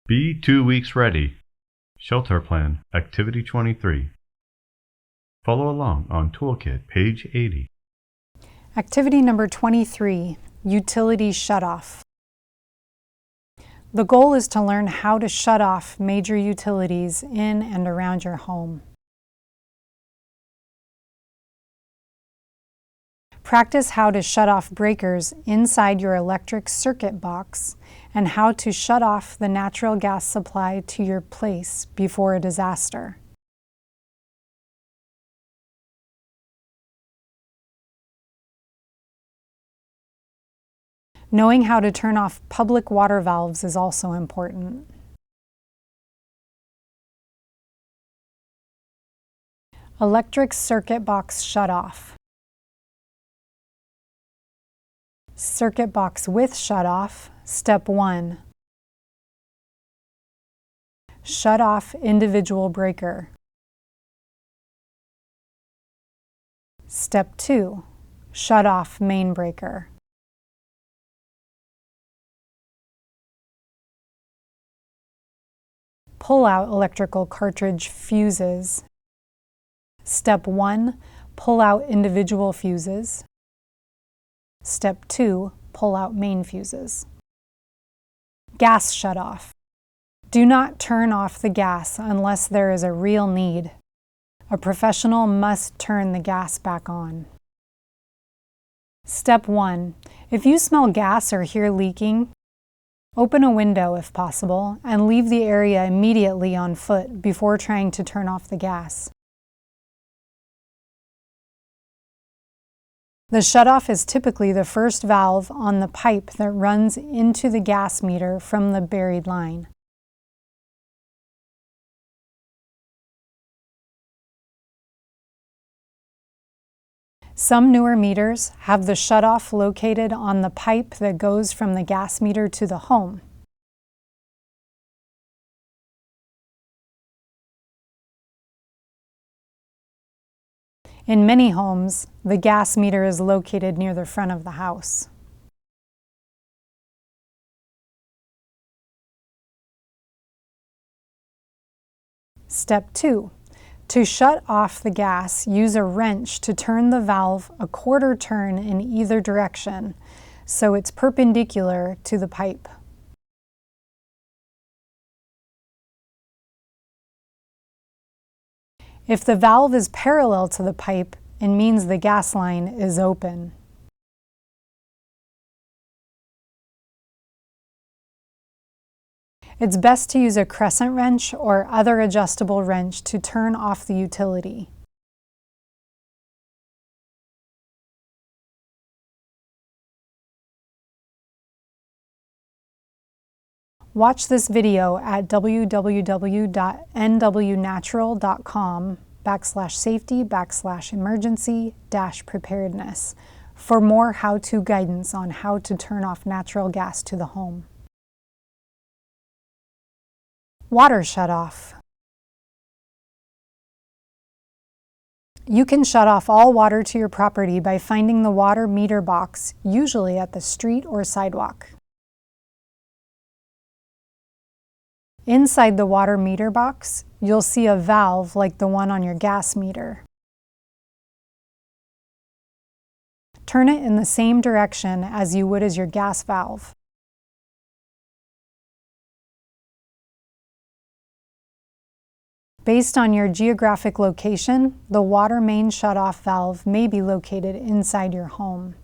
Be 2 weeks ready. Shelter Plan, Activity 23. Follow along on Toolkit, page 80. Activity number 23, Utility Shutoff. The goal is to learn how to shut off major utilities in and around your home. Practice how to shut off breakers inside your electric circuit box and how to shut off the natural gas supply to your place before a disaster. Knowing how to turn off public water valves is also important. Electric circuit box shutoff. Circuit box with shutoff, step 1. Shut off individual breaker. Step 2. Shut off main breaker. Pull out electrical cartridge fuses. Step 1. Pull out individual fuses. Step 2. Pull out main fuses. Gas shutoff. Do not turn off the gas unless there is a real need. A professional must turn the gas back on. Step 1. If you smell gas or hear leaking, open a window if possible and leave the area immediately on foot before trying to turn off the gas. The shutoff is typically the first valve on the pipe that runs into the gas meter from the buried line. Some newer meters have the shutoff located on the pipe that goes from the gas meter to the home. In many homes, the gas meter is located near the front of the house. Step 2. To shut off the gas, use a wrench to turn the valve a quarter turn in either direction, so it's perpendicular to the pipe. If the valve is parallel to the pipe, it means the gas line is open. It's best to use a crescent wrench or other adjustable wrench to turn off the utility. Watch this video at www.nwnatural.com/safety/emergency-preparedness for more how-to guidance on how to turn off natural gas to the home. Water shutoff. You can shut off all water to your property by finding the water meter box, usually at the street or sidewalk. Inside the water meter box, you'll see a valve like the one on your gas meter. Turn it in the same direction as you would as your gas valve. Based on your geographic location, the water main shutoff valve may be located inside your home.